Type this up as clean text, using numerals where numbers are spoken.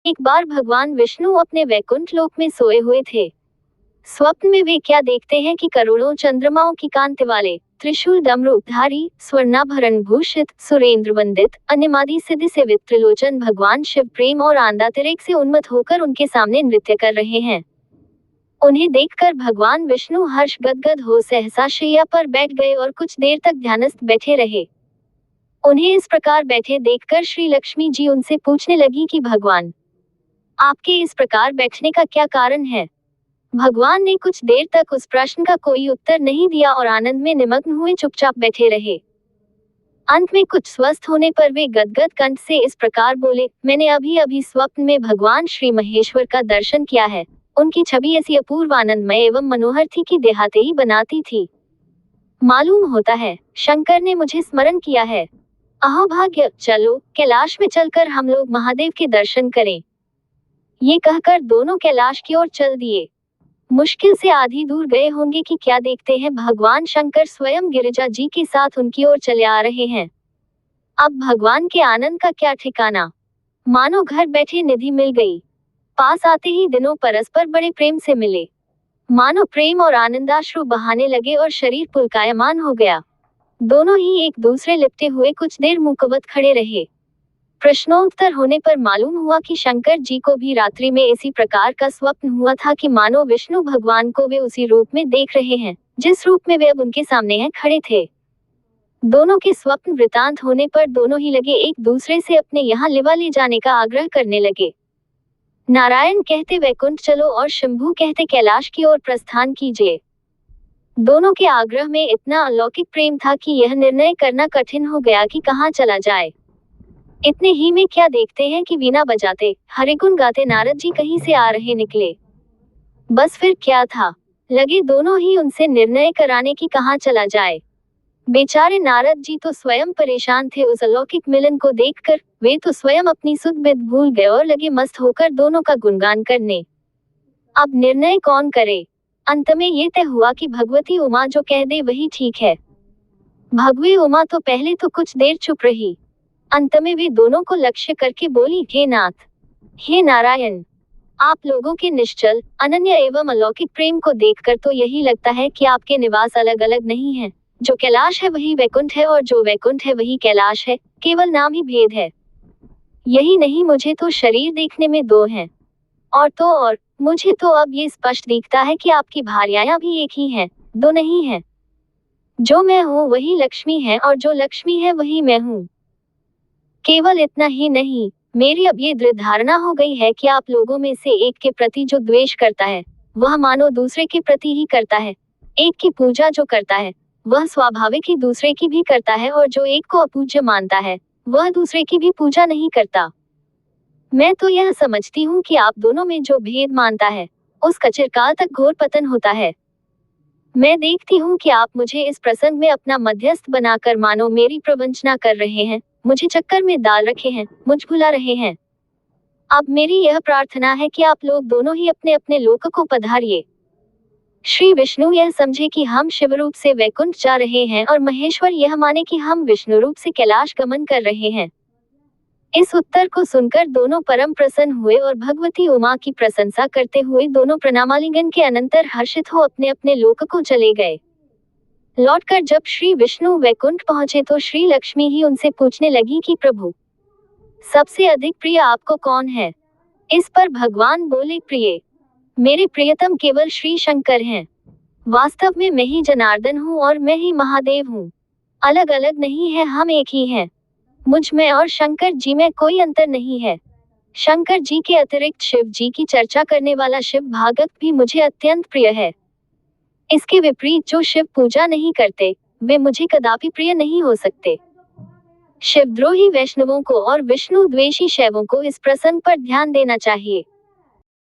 एक बार भगवान विष्णु अपने वैकुंठ लोक में सोए हुए थे। स्वप्न में वे क्या देखते हैं कि करोड़ों चंद्रमाओं की कांति वाले, त्रिशूल डमरूधारी, स्वर्णाभरण भूषित, सुरेंद्र वंदित, अनिमादि सिद्धि सेवित त्रिलोचन भगवान शिव प्रेम और आनंदातिरेक से उन्मत्त होकर उनके सामने नृत्य कर रहे हैं। उन्हें देखकर भगवान विष्णु हर्ष गदगद हो सहसा शैया पर बैठ गए और कुछ देर तक ध्यानस्थ बैठे रहे। उन्हें इस प्रकार बैठे देखकर श्री लक्ष्मी जी उनसे पूछने लगी कि भगवान, आपके इस प्रकार बैठने का क्या कारण है? भगवान ने कुछ देर तक उस प्रश्न का कोई उत्तर नहीं दिया और आनंद में निमग्न हुए चुपचाप बैठे रहे। अंत में कुछ स्वस्थ होने पर वे गदगद कंठ से इस प्रकार बोले, मैंने अभी अभी स्वप्न में भगवान श्री महेश्वर का दर्शन किया है। उनकी छवि ऐसी अपूर्व आनंदमय एवं मनोहर थी कि देहाते ही बनाती थी। मालूम होता है शंकर ने मुझे स्मरण किया है। अहो भाग्य, चलो कैलाश में चलकर हम लोग महादेव के दर्शन करें। ये कहकर दोनों कैलाश की ओर चल दिए। मुश्किल से आधी दूर गए होंगे कि क्या देखते हैं भगवान शंकर स्वयं गिरिजा जी के साथ उनकी ओर चले आ रहे हैं। अब भगवान के आनंद का क्या ठिकाना, मानो घर बैठे निधि मिल गई। पास आते ही दिनों परस्पर बड़े प्रेम से मिले, मानो प्रेम और आनंदाश्रु बहाने लगे और शरीर पुलकायमान हो गया। दोनों ही एक दूसरे लिपटे हुए कुछ देर मुकवत खड़े रहे। प्रश्नोत्तर होने पर मालूम हुआ कि शंकर जी को भी रात्रि में इसी प्रकार का स्वप्न हुआ था कि मानो विष्णु भगवान को वे उसी रूप में देख रहे हैं जिस रूप में वे अब उनके सामने हैं खड़े थे। दोनों के स्वप्न वृतांत होने पर दोनों ही लगे एक दूसरे से अपने यहाँ लिवा ले जाने का आग्रह करने लगे। नारायण कहते वैकुंठ चलो और शंभु कहते कैलाश की ओर प्रस्थान कीजिए। दोनों के आग्रह में इतना अलौकिक प्रेम था कि यह निर्णय करना कठिन हो गया कि कहाँ चला जाए। इतने ही में क्या देखते हैं कि वीणा बजाते, हरिगुण गाते नारद जी कहीं से आ रहे निकले। बस फिर क्या था, लगे दोनों ही उनसे निर्णय कराने की कहाँ चला जाए। बेचारे नारद जी तो स्वयं परेशान थे उस अलौकिक मिलन को देखकर। वे तो स्वयं अपनी सुध बिध भूल गए और लगे मस्त होकर दोनों का गुणगान करने। अब निर्णय कौन करे? अंत में ये तय हुआ कि भगवती उमा जो कह दे वही ठीक है। भगवी उमा तो पहले तो कुछ देर चुप रही, अंत में वे दोनों को लक्ष्य करके बोली, हे नाथ, हे नारायण, आप लोगों के निश्चल, अनन्य एवं अलौकिक प्रेम को देखकर तो यही लगता है कि आपके निवास अलग अलग नहीं है। जो कैलाश है वही वैकुंठ है और जो वैकुंठ है वही कैलाश है, केवल नाम ही भेद है। यही नहीं, मुझे तो शरीर देखने में दो हैं, और तो और मुझे तो अब ये स्पष्ट दिखता है कि आपकी भार्याएं भी एक ही हैं, दो नहीं हैं। जो मैं हूँ वही लक्ष्मी है और जो लक्ष्मी है वही मैं हूँ। केवल इतना ही नहीं, मेरी अब ये दृढ़ धारणा हो गई है कि आप लोगों में से एक के प्रति जो द्वेष करता है वह मानो दूसरे के प्रति ही करता है। एक की पूजा जो करता है वह स्वाभाविक ही दूसरे की भी करता है, और जो एक को अपूज्य मानता है वह दूसरे की भी पूजा नहीं करता। मैं तो यह समझती हूँ कि आप दोनों में जो भेद मानता है उसका चिरकाल तक घोर पतन होता है। मैं देखती हूँ कि आप मुझे इस प्रसंग में अपना मध्यस्थ बनाकर मानो मेरी प्रवंचना कर रहे हैं, मुझे चक्कर में डाल रखे हैं, मुझ भुला रहे हैं। अब मेरी यह प्रार्थना है कि आप लोग दोनों ही अपने अपने लोक को पधारिए। श्री विष्णु यह समझे कि हम शिव रूप से वैकुंठ जा रहे हैं और महेश्वर यह माने कि हम विष्णु रूप से कैलाश गमन कर रहे हैं। इस उत्तर को सुनकर दोनों परम प्रसन्न हुए और भगवती उमा की प्रशंसा करते हुए दोनों प्रणामालिंगन के अनंतर हर्षित हो अपने अपने लोक को चले गए। लौटकर जब श्री विष्णु वैकुंठ पहुंचे तो श्री लक्ष्मी ही उनसे पूछने लगी कि प्रभु, सबसे अधिक प्रिय आपको कौन है? इस पर भगवान बोले, प्रिय, मेरे प्रियतम केवल श्री शंकर हैं। वास्तव में मैं ही जनार्दन हूँ और मैं ही महादेव हूँ। अलग अलग नहीं है, हम एक ही हैं। मुझ में और शंकर जी में कोई अंतर नहीं है। शंकर जी के अतिरिक्त शिव जी की चर्चा करने वाला शिव भागवत भी मुझे अत्यंत प्रिय है। इसके विपरीत जो शिव पूजा नहीं करते वे मुझे कदापि प्रिय नहीं हो सकते। शिवद्रोही वैष्णवों को और विष्णु द्वेषी शैवों को इस प्रसंग पर ध्यान देना चाहिए।